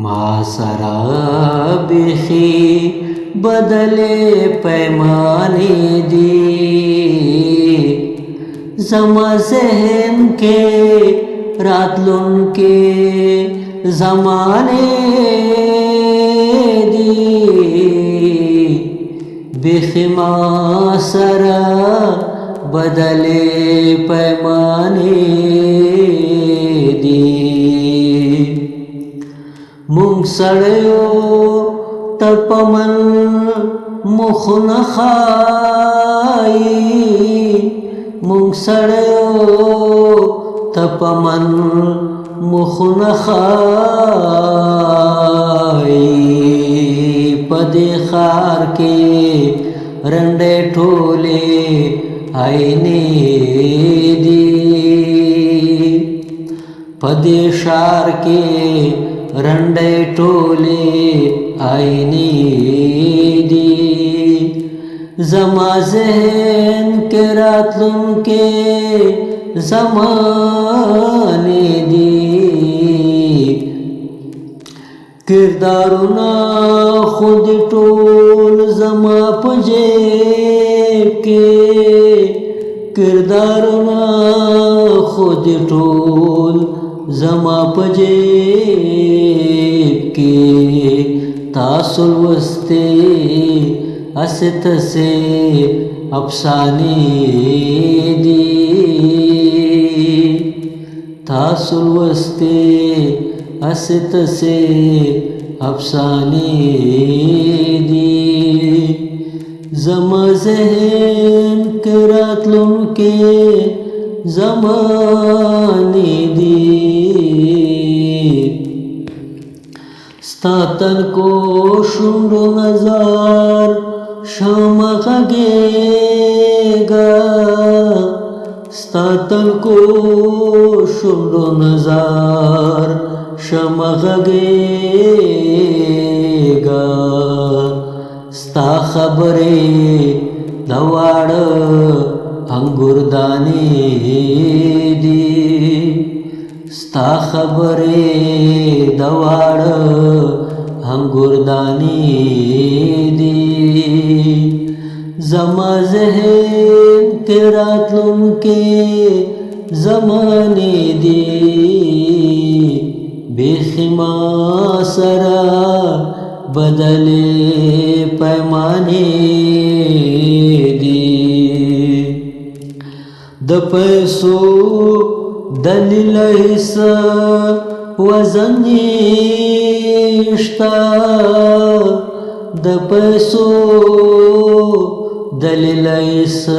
ما سرا بیخی بدلے پیمانے دی زما ذہن کے راتلن کے زمانے دی بیخی ما سرا بدلے پیمانے دی مونږ سړیو ته په من مخ نه ښایي مونږ سړیو ته په من مخ نه ښایي په دې ښار کې رنډې ټولې آینې دي په دې ښار کې رنډې ټولې آینې دي زما ذهن کې راتلونکې زمانې دي کردارونه خود ټول زما په جیب کې کردارونه خود ټول زما په جیب کې تاسو لوستې اسې تسې افسانې دي تاسو لوستې اسې تسې افسانې دي زما ذهن کې راتلونکې زمانې دي ستا تن کو شونډو نظر شمع غږېږه ستا تن کو شونډو نظر شمع غږېږه ستا خبرې د واړه انګور دانې دي ستا خبرې د واړه انګور دانې دي زما ذهن کې راتلونکې زمانې دي بیخي ما سره بدلې پیمانې دي د پیسو دلیل هیڅ وزن نشته د پیسو دلیل هیڅ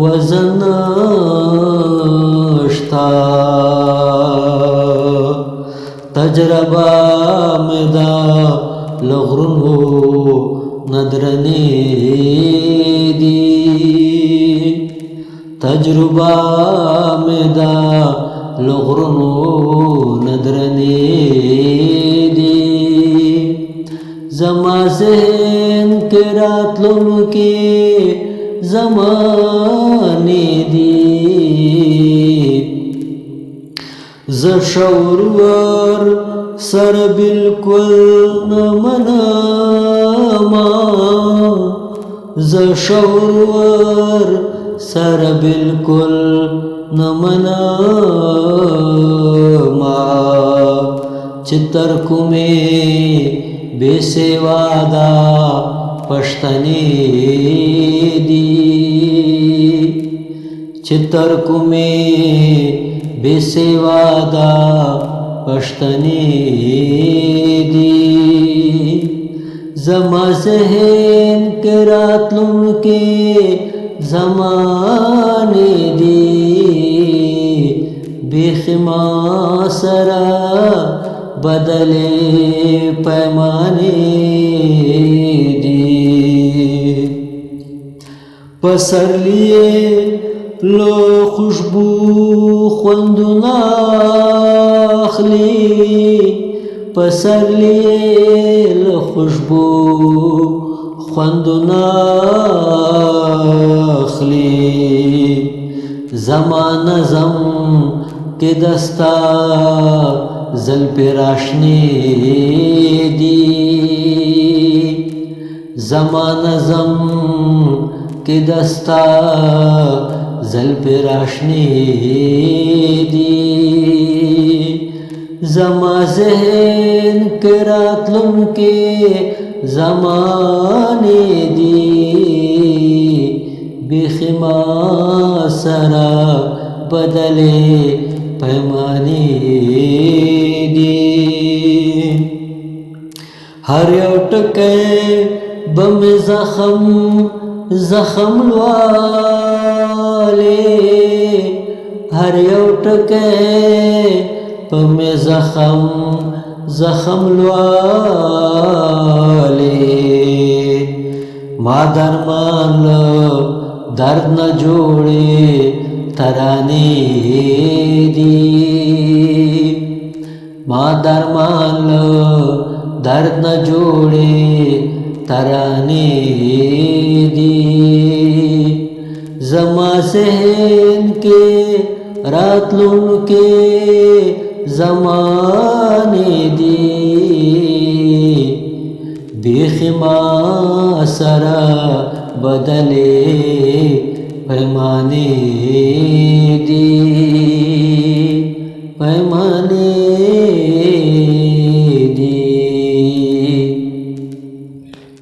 وزن نشته تجربه مې ده له غرونو نه درنې دي تجربه مې ده له غرونو نه درنې دي زما ذهن کې راتلونکې زمانې دي زه شعور ور سره بالکل نه منمه زه شعور ور سره بالکل نه منمه چې تر کومې بې سوا دا پښتنې دي چې تر کومې بې سوا دا پښتنې دي زما ذهن کې راتلونکې زمانې دي بیخي ما سره بدلې پیمانې دي پسرلی لو خوشبو خوندونه اخلي پسرلی له خوشبو خوندونه اخلي زما نظم کې دستا زلف راشنی دی زما نظم کی دستا زلف راشنی دی زما ذہن کے راتلن کے زمانے دی بیخی ما سرا بدلے پیمانے دی ہر یو ٹکے بم زخم لوالے ہر یو ٹکے بم زخم لوالے ما درمان درد نہ جوڑے ترانے دی ما درمان درد نہ جوڑے ترانے دی زما ذہن کے راتلون کے زمانے دی بیخی ما سرا بدلے پیمانے دی